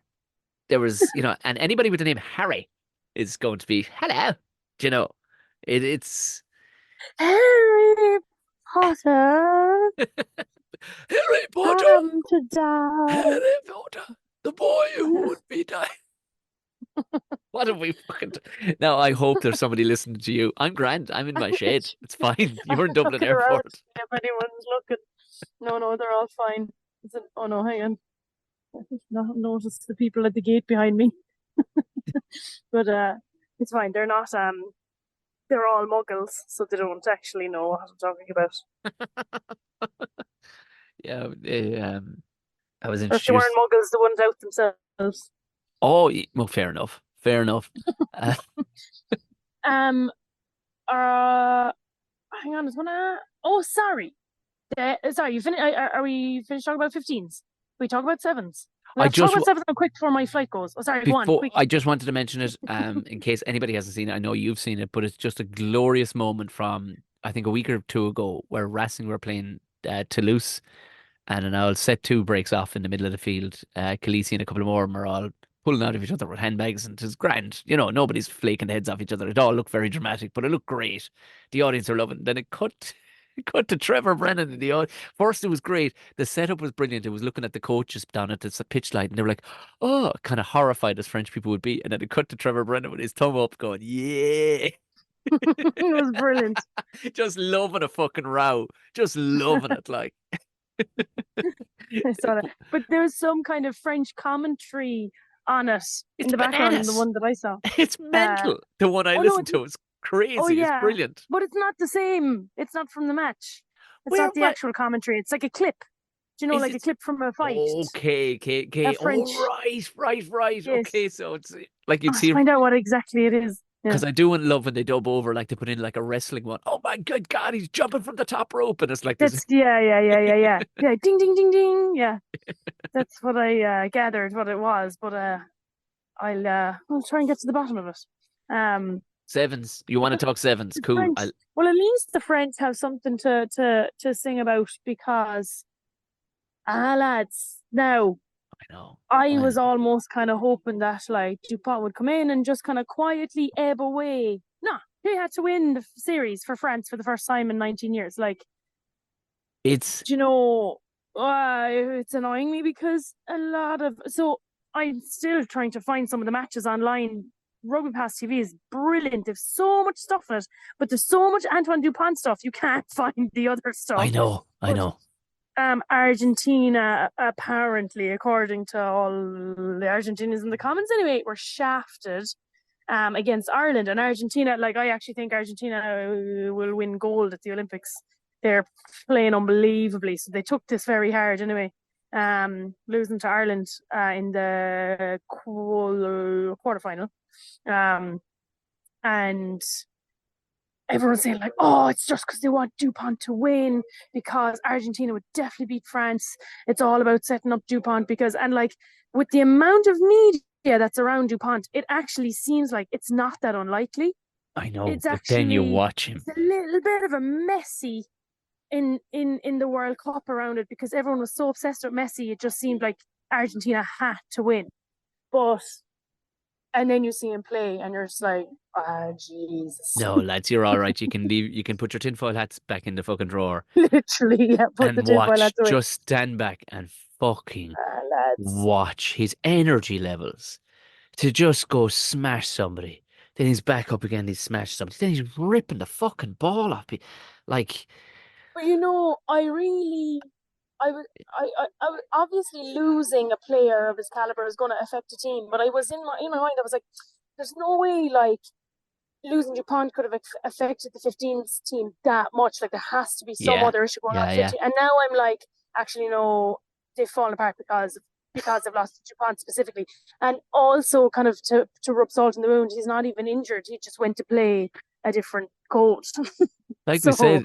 There was and anybody with the name Harry is going to be hello. Do you know? It's Harry Potter, Harry Potter, time to die. Harry Potter, the boy who would be dying. What have we fucking? Now I hope there's somebody listening to you. I'm grand. I'm in my shed. It's fine. I'm You're in Dublin looking around Airport. if anyone's looking. No, they're all fine. Oh no, hang on. I did not notice the people at the gate behind me. But it's fine. They're all muggles, so they don't actually know what I'm talking about. Yeah, I was Or if they weren't introduced. muggles, they wouldn't out themselves. Oh, well, fair enough. Fair enough. Uh, Um uh hang on, I was gonna oh sorry. Sorry, are we finished talking about 15s? We talk about sevens. We I have to talk just about sevens real quick before my flight goes. Oh sorry, go on, Before quick. I just wanted to mention it, in case anybody hasn't seen it. I know you've seen it, but it's just a glorious moment from I think a week or two ago where Racing were playing Toulouse, and an old set two breaks off in the middle of the field. Khaleesi and a couple of more of them are all pulling out of each other with handbags, and it's grand. You know, nobody's flaking the heads off each other. It all looked very dramatic, but it looked great. The audience are loving it. Then it cut. It cut to Trevor Brennan in the audience. First, it was great. The setup was brilliant. It was looking at the coaches down at the pitch light, and they were like, "Oh," kind of horrified as French people would be. And then it cut to Trevor Brennan with his thumb up, going, "Yeah." It was brilliant. Just loving a fucking row. Just loving it. Like, I saw that. But there's some kind of French commentary on it in it's the background, the bananas. one that I saw. It's Uh mental. The one I oh no, listened to is oh crazy. It's yeah. brilliant. But it's not the same. It's not from the match. It's Where not the what actual commentary. It's like a clip. Do you know, is like a it? clip from a fight? Okay, okay, A okay. Oh, French. right. Yes. Okay, so it's like I'll you'd have to see, find out what exactly it is. Yeah. because I do love when they dub over, like they put in like a wrestling one. Oh my good God, he's jumping from the top rope, and it's like this. That's yeah. Yeah, ding ding ding ding. Yeah. That's what I gathered what it was, but I'll try and get to the bottom of it. Sevens. You want to talk sevens? The Cool. French. Well, at least the French have something to sing about because lads. Now I know. I I was know. almost kind of hoping that like Dupont would come in and just kind of quietly ebb away. Nah, he had to win the series for France for the first time in 19 years. Like, It's do you know, it's annoying me because a lot of I'm still trying to find some of the matches online. Rugby Pass TV is brilliant. There's so much stuff in it, but there's so much Antoine Dupont stuff. You can't find the other I stuff. know. I But know. Argentina, apparently, according to all the Argentinians in the comments, anyway, were shafted against Ireland. And Argentina, like, I actually think Argentina will win gold at the Olympics. They're playing unbelievably. So they took this very hard anyway, losing to Ireland in the quarterfinal. Um, and everyone's saying like, oh, it's just because they want Dupont to win because Argentina would definitely beat France. It's all about setting up Dupont because and like with the amount of media that's around Dupont, it actually seems like it's not that unlikely. I know. It's But then you actually watch him. it's a little bit of a messy in the World Cup around it because everyone was so obsessed with Messi. It just seemed like Argentina had to win, but and then you see him play, and you're just like, ah, Jesus. No, lads, you're all right. You can leave. You can put your tinfoil hats back in the fucking drawer Literally, yeah, put the and tinfoil watch. hats away. Just stand back and fucking Lads. watch his energy levels to just go smash somebody. Then he's back up again. He's smashed somebody. Then he's ripping the fucking ball off. Like, But I was obviously losing a player of his caliber is going to affect a team. But I was in my mind, I was like, there's no way like losing Dupont could have affected the 15s team that much. Like there has to be some yeah, other issue going on yeah, with yeah. 15. And now I'm like, actually no, they've fallen apart because they've lost Dupont specifically. And also kind of to rub salt in the wound, he's not even injured. He just went to play a different coach. Like we So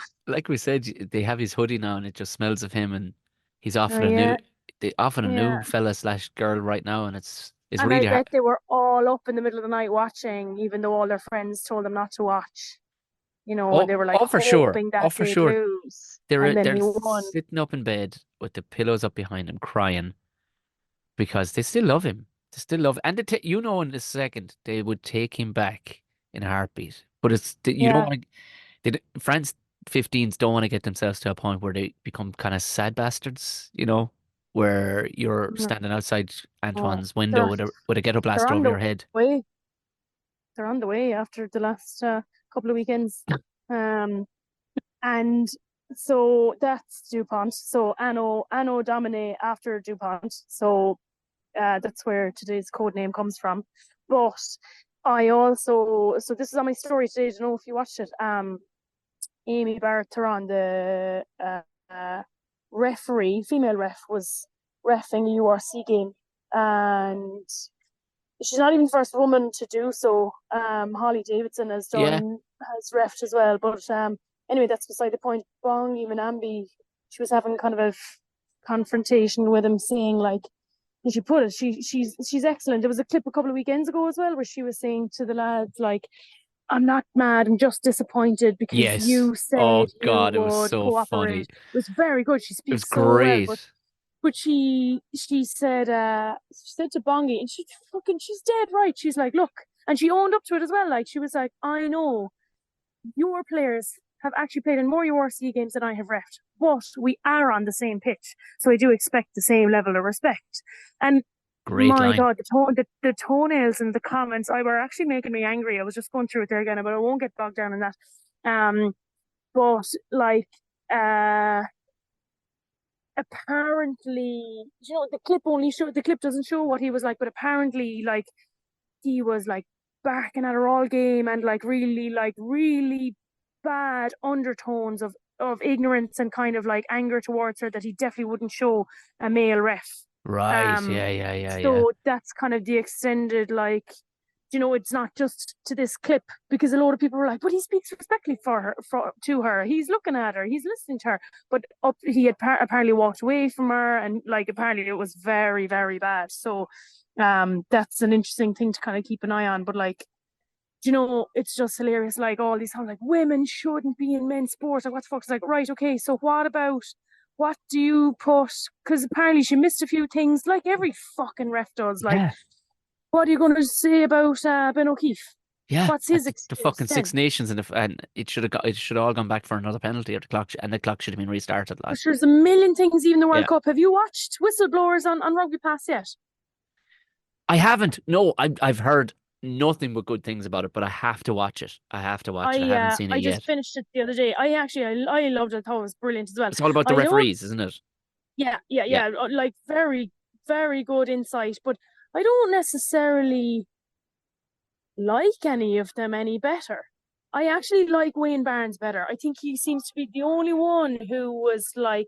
said, they have his hoodie now, and it just smells of him. And he's oh, often a new, yeah, they often a yeah. new fella slash girl right now, and it's And I really hard. bet they were all up in the middle of the night watching, even though all their friends told them not to watch. And they were like For sure. hoping Oh, that for they'd sure. lose. And then They're they won. sitting up in bed with the pillows up behind them, crying because they still love him. They still love, and in a second they would take him back in a heartbeat. But you don't Yeah. want to. France 15s don't want to get themselves to a point where they become kind of sad bastards. Where you're Mhm. standing outside Oh, Antoine's window they're with a ghetto they're blaster on over the your head. way. They're on the way after the last couple of weekends. Um, and So that's Dupont. So Anno Domine after Dupont. So that's where today's code name comes from. But I also, so this is on my story today. I don't know if you watched it. Amy Barrett Theron, the referee, female ref, was refing a URC game, and she's not even the first woman to do so. Holly Davidson Yeah, has refed as well. But anyway, that's beside the point. Bongi Manambi, she was having kind of a confrontation with him, saying like, and she put it, she's excellent. There was a clip a couple of weekends ago as well where she was saying to the lads like, I'm not mad, I'm just disappointed because yes. you said Oh you God, it was would so funny. cooperate. It was very good. She It was speaks so well, but great. she said to Bongi, and she's dead right. She's like, look, and she owned up to it as well. Like she was like, I know your players have actually played in more URC games than I have refed, but we are on the same pitch, so I do expect the same level of respect. And Great my line. God, the toenails and the comments, I were actually making me angry. I was just going through it there again, but I won't get bogged down in that. But like, uh, apparently, the clip doesn't show what he was like, but apparently, like, he was like barking at her all game and like really bad undertones of ignorance and kind of like anger towards her that he definitely wouldn't show a male ref. Right. Um, Yeah, yeah, yeah, yeah. so that's kind of the extended like, it's not just to this clip because a lot of people were like, but he speaks respectfully to her. He's looking at her. He's listening to her. But he had apparently walked away from her, and like apparently it was very, very bad. So, that's an interesting thing to kind of keep an eye on. But like, it's just hilarious. Like all these sound like women shouldn't be in men's sports. Like what the fuck? It's like, right, okay. So what do you put? Because apparently she missed a few things, like every fucking ref does. Like, Yeah. what are you going to say about Ben O'Keefe? Yeah, What's his the excuse fucking then? Six Nations and it should have all gone back for another penalty or the clock should have been restarted. But Like, there's a million things, even the yeah, World Cup. Have you watched Whistleblowers on Rugby Pass yet? I haven't. No, I've heard nothing but good things about it, but I have to watch it. I have to watch it. I haven't seen it I just yet. finished it the other day. I loved it. I thought it was brilliant as well. It's all about the I don't referees, isn't it? Yeah, like very, very good insight, but I don't necessarily like any of them any better. I actually like Wayne Barnes better. I think he seems to be the only one who was like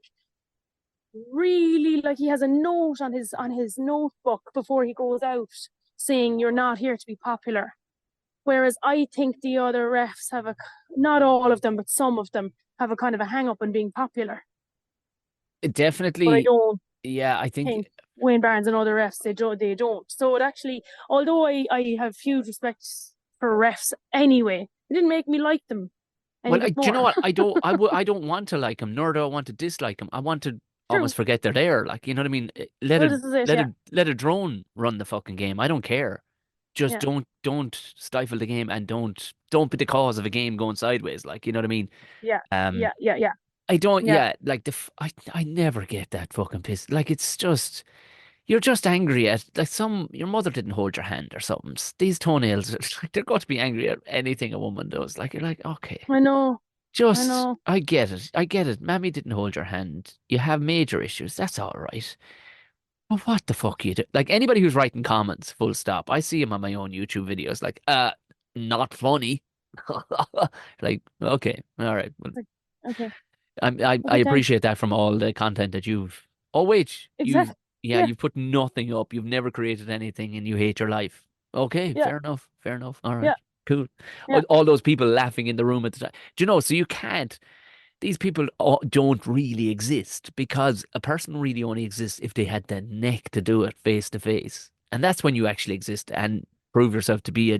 really like he has a note on his notebook before he goes out saying you're not here to be popular. Whereas I think the other refs have not all of them, but some of them have a kind of a hang up on being popular. it But I definitely. don't Yeah, I think. think Wayne Barnes and other refs they don't. So it actually, although I have huge respect for refs anyway, it didn't make me like them any Well, bit do you know more. what? I don't want to like him, nor do I want to dislike him. I want to True. almost forget they're there. Like, you know what I mean? Well, this is it. Yeah. Let a drone run the fucking game. I don't care. Just Yeah. don't stifle the game and don't be the cause of a game going sideways. Like, you know what I mean? Yeah. Um, Yeah. Yeah. Yeah. I don't. Yeah. Yeah, like I never get that fucking piss. Like, it's just you're just angry at like your mother didn't hold your hand or something. These toenails, it's like they're going to be angry at anything a woman does. Like, you're like, okay. I know. I Just, know. I get it. I get it. Mammy didn't hold your hand. You have major issues. That's all right. But what the fuck you do? Like anybody who's writing comments, full stop. I see him on my own YouTube videos. Like, not funny. Like, okay, all right. Well, Like, okay. I Okay. Thanks. appreciate that from all the content that you've. Oh wait, Exactly. yeah, Yeah. you've put nothing up. You've never created anything, and you hate your life. Okay, Yeah. fair enough. Fair enough. All right, Yeah. cool. Yeah. All those people laughing in the room at the time. Do you know? So you can't. These people don't really exist because a person really only exists if they had the neck to do it face to face, and that's when you actually exist and prove yourself to be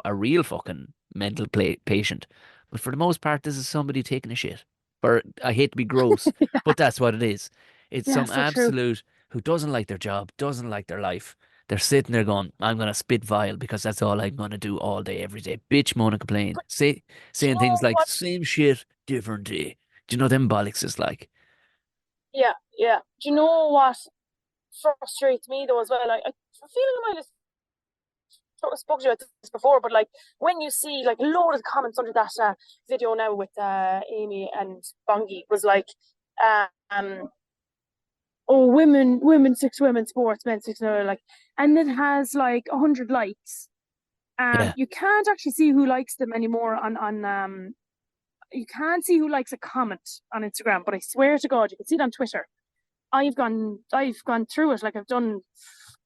a real fucking mental patient. But for the most part, this is somebody taking a shit. Or I hate to be gross, but that's what it is. It's Yeah. some So true. absolute who doesn't like their job, doesn't like their life. They're sitting there going, "I'm gonna spit vile because that's all I'm gonna do all day, every day." Bitch, moan and complain. But do you Saying know things like what? "same shit, different day." Do you know them bollocks is like? Yeah. Yeah. Do you know what frustrates me though as well? Like, I feel like I spoke to you about this before, but like when you see like a load of comments under that video now with Amy and Bongi was like, um, oh, women six women sports, men six another, like, and it has like 100 likes. Yeah. You can't actually see who likes them anymore on you can't see who likes a comment on Instagram, but I swear to God, you can see it on Twitter. I've gone through it, like I've done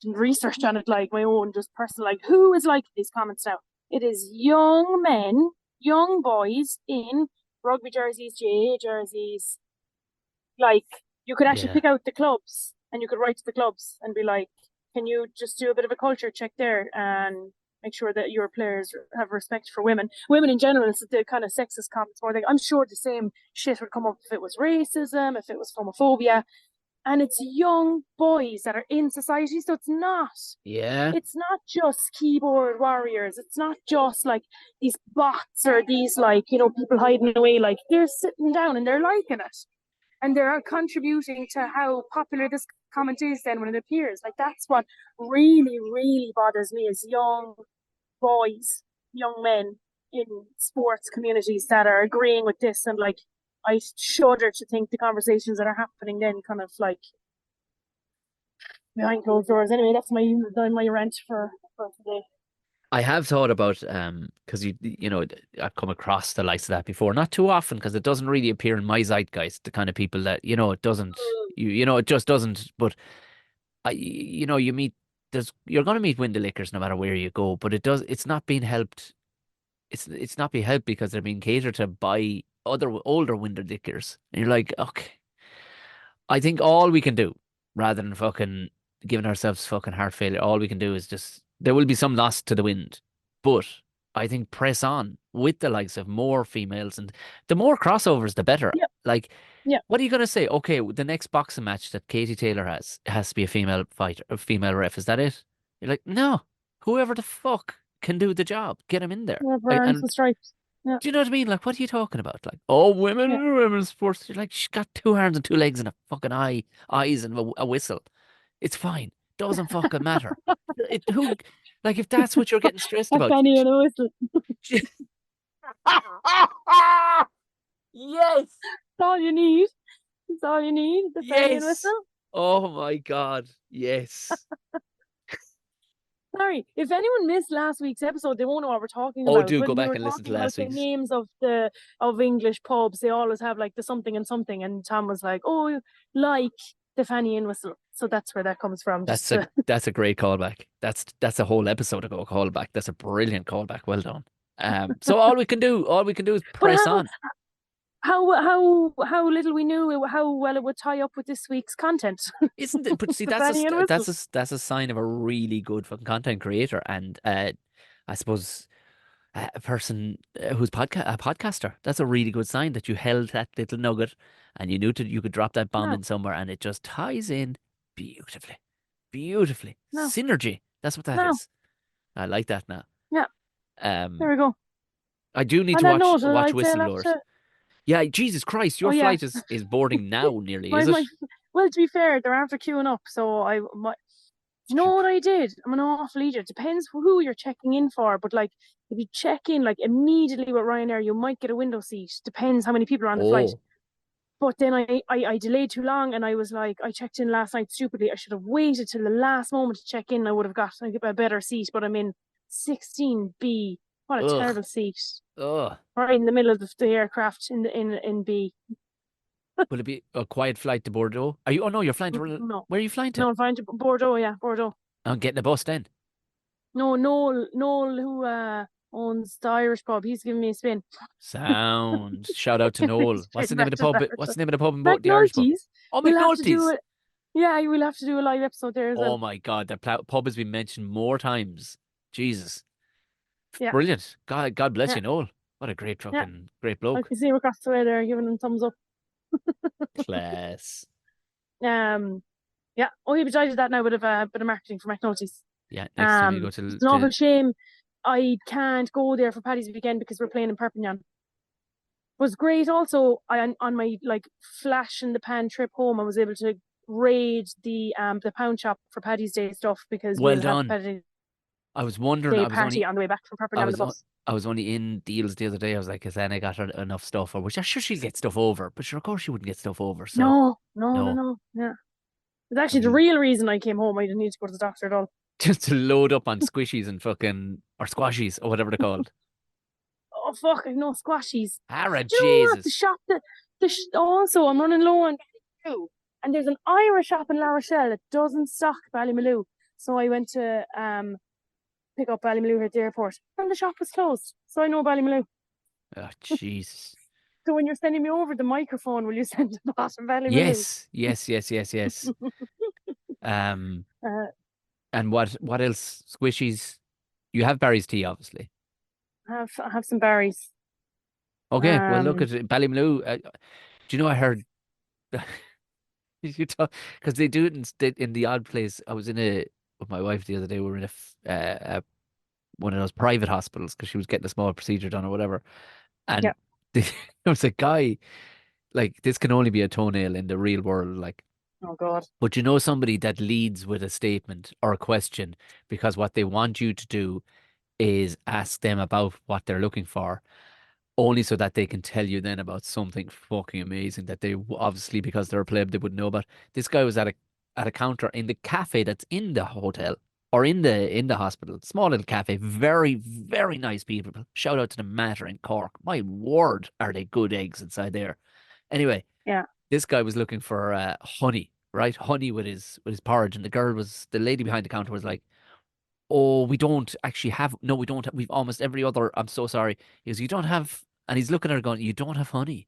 research on it, like my own just personal, like who is liking these comments now? It is young men, young boys in rugby jerseys, GAA jerseys. Like you could actually Yeah. pick out the clubs and you could write to the clubs and be like, can you just do a bit of a culture check there and make sure that your players have respect for women. Women in general, it's the kind of sexist comments more. Like, I'm sure the same shit would come up if it was racism, if it was homophobia. And it's young boys that are in society, so Yeah. it's not just keyboard warriors. It's not just like these bots or these like, people hiding away. Like they're sitting down and they're liking it. And they're contributing to how popular this comment is then when it appears. Like that's what really, really bothers me is young boys, young men in sports communities that are agreeing with this. And like I shudder to think the conversations that are happening then kind of like behind closed doors. Anyway, that's my rant for today. I have thought about because I've come across the likes of that before, not too often because it doesn't really appear in my zeitgeist, the kind of people that it doesn't it just doesn't. But you meet you're going to meet window lickers no matter where you go, but it's not being helped. It's not being helped because they're being catered to by other older window lickers, and you're like, okay, I think all we can do, rather than fucking giving ourselves fucking heart failure, all we can do is just, there will be some loss to the wind. But I think press on with the likes of more females, and the more crossovers, the better. Yeah, Like, yeah. what are you going to say? Okay, the next boxing match that Katie Taylor has to be a female fighter, a female ref. Is that it? You're like, no, whoever the fuck can do the job, get him in there. Yeah, for arms And and stripes. Yeah, do you know what I mean? Like, what are you talking about? Like, oh, yeah. women's sports. You're like, she's got two arms and two legs and a fucking eyes and a whistle. It's fine. Doesn't fucking matter. Who, like, if that's what you're getting stressed A about. Fanny and a whistle. Yes, That's all you need. That's all you need. The Fanny and yes. whistle. Oh my God, yes. Sorry, if anyone missed last week's episode, they won't know what we're talking Oh, about. do go When we back were and listen to talking about last the week's. names of English pubs, they always have like the something and something, and Tom was like, "Oh, like the Fanny and whistle." So that's where that comes from. Just to... That's a great callback. That's a whole episode ago callback. That's a brilliant callback. Well done. So all we can do is but press on. how little we knew how well it would tie up with this week's content. Isn't it? But see, The Fanny and whistle. that's a sign of a really good fucking content creator, and I suppose a person who's a podcaster. That's a really good sign that you held that little nugget, and you knew you could drop that bomb No, in somewhere, and it just ties in beautifully, beautifully. no, Synergy. That's what that no. is. I like that now. Yeah, there Um, we go. I do need On to that note, watch I'd say I'll have Whistleblowers. to. Yeah, Jesus Christ, Oh your yeah, flight is boarding now, nearly, is my it? my. Well, to be fair, they're after queuing up, so you know what I did? I'm an awful idiot. It depends who you're checking in for, but like if you check in like immediately with Ryanair, you might get a window seat. Depends how many people are on the flight. Oh, But then I delayed too long, and I was like, I checked in last night stupidly. I should have waited till the last moment to check in. I would have got a better seat, but I'm in 16B. What a ugh, terrible seat. ugh. Right in the middle of the aircraft in B. Will it be a quiet flight to Bordeaux? Are you? Oh no, you're flying to. No, Where are you flying to? no, I'm fine to Bordeaux. Yeah, Bordeaux. I'm getting a bus then. No, Noel, who owns the Irish pub, he's giving me a spin. Sound. Shout out to Noel. What's the name of the pub? What's the name of the pub in the Irish pub? McNulty's. Oh, We'll have to do McNulty's. it. Yeah, we'll have to do a live episode there as Oh well. my God, that pub has been mentioned more times. Jesus, Yeah, brilliant. God bless yeah, you, Noel. What a yeah. great I bloke. can see him across the way there, giving him thumbs up. Class. Yeah. Oh, he'd be delighted that now with a bit of marketing for McNulty's. Yeah, next time you go It's an awful shame I can't go there for Paddy's weekend because we're playing in Perpignan. It was great. Also, on my like flash in the pan trip home, I was able to raid the pound shop for Paddy's Day stuff because well we'll have done. Paddy's I was wondering. Day party on the way back from Purple I down the was bus. I was only in Deals the other day. I was like, has Anna got her enough stuff? Or which I'm sure she'll get stuff over, but sure, of course she wouldn't get stuff over. So No, no, no, no, no. Yeah. It's I actually the mean, real reason I came home. I didn't need to go to the doctor at all. just to load up on squishies and fucking or squashies or whatever they're called. Oh fuck! I've no squashies. Ara Do you know what? The Jesus. shop that also I'm running low on Ballymaloo, and there's an Irish shop in La Rochelle that doesn't stock Ballymaloo. So I went to pick up Ballymaloo at the airport, and the shop was closed. So I know Ballymaloo. Oh Jesus. So when you're sending me over the microphone, will you send the bottom Ballymaloo? Yes, yes, yes, yes, yes. Um, uh, and what else? Squishies. You have Barry's tea, obviously. have some berries. Okay, well look Um, at it. Ballymaloe. Do you know I heard you talk because they do it in the odd place. I was in a with my wife the other day. We were in one of those private hospitals because she was getting a small procedure done or whatever, yeah. and there was a guy like this can only be a toenail in the real world, like. Oh God. But you know somebody that leads with a statement or a question because what they want you to do is ask them about what they're looking for, only so that they can tell you then about something fucking amazing that they obviously because they're a pleb they wouldn't know about. This guy was at a counter in the cafe that's in the hotel or in the hospital, small little cafe, very very nice people. Shout out to the Mater in Cork. My word, are they good eggs inside there? Anyway, Yeah. this guy was looking for honey, right? Honey with his porridge, and the lady behind the counter was like, "Oh, we don't actually have. No, we don't. We've almost every other. I'm so sorry." He goes, "You don't have," and he's looking at her going, "You don't have honey,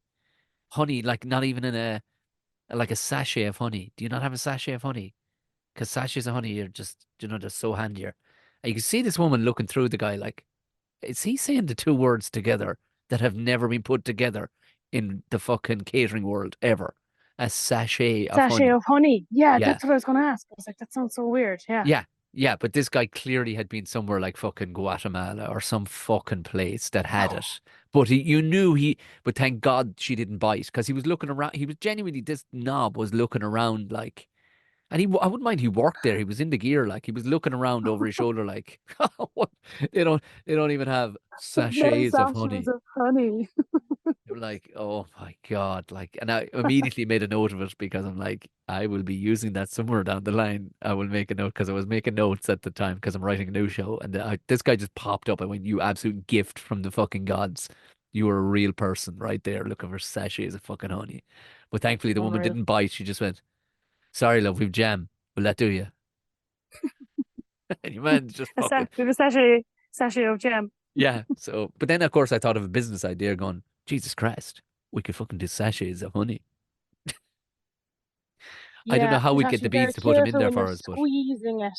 honey, like not even in like a sachet of honey. Do you not have a sachet of honey? Because sachets of honey are just, they're so handier." And you can see this woman looking through the guy like, is he saying the two words together that have never been put together in the fucking catering world ever? A sachet of Sachet honey. of honey. Yeah, Yeah. that's what I was going to ask. I was like, that sounds so weird. Yeah. Yeah. Yeah. But this guy clearly had been somewhere like fucking Guatemala or some fucking place that had it. But you knew but thank God she didn't bite because he was looking around. He was genuinely, this knob was looking around like, and I wouldn't mind he worked there. He was in the gear, like he was looking around over his shoulder, like, what? They don't even have No sachets of sachets honey. of honey. They were like, oh my God. Like, and I immediately made a note of it because I'm like, I will be using that somewhere down the line. I will make a note because I was making notes at the time because I'm writing a new show. And this guy just popped up. I went, you absolute gift from the fucking gods. You were a real person right there looking for sachets of fucking honey. But thankfully, the woman Unreal. didn't bite. She just went, sorry, love, we've jam. Will that do you? And your man's just fucking, We have a sachet of jam. yeah. So, but then of course I thought of a business idea going, Jesus Christ, we could fucking do sachets of honey. I don't know Yeah, how you'd we'd have get to the be very bees to put them in careful there when you're for us, but squeezing it.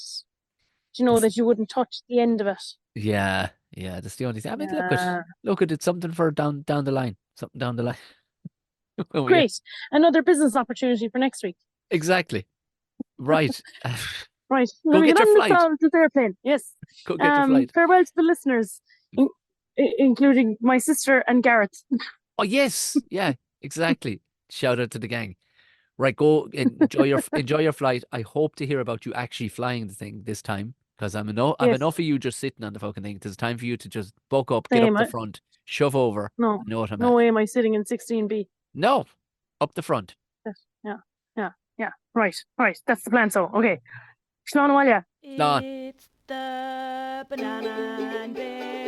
Do you know that's, that you wouldn't touch the end of it? yeah, yeah, that's the only thing. I mean, Yeah. look at it, something for down the line, something down the line. When we get Great. Another business opportunity for next week. exactly right. Right. I'm Go going to get get your on flight. this airplane. Yes. Go get your flight. Farewell to the listeners, in, including my sister and Gareth. Oh yes, yeah, exactly. Shout out to the gang. Right, go enjoy your flight. I hope to hear about you actually flying the thing this time because I've Yes. enough of you just sitting on the fucking thing. It's time for you to just buck up, get up Same. the front, shove over. No. I know what I'm No at. way am I sitting in 16B. No, up the front. Yes. Yeah. Yeah. Yeah. Right. Right. That's the plan. So, okay. Sláinte mhaile. Slán. It's the Banana and Bear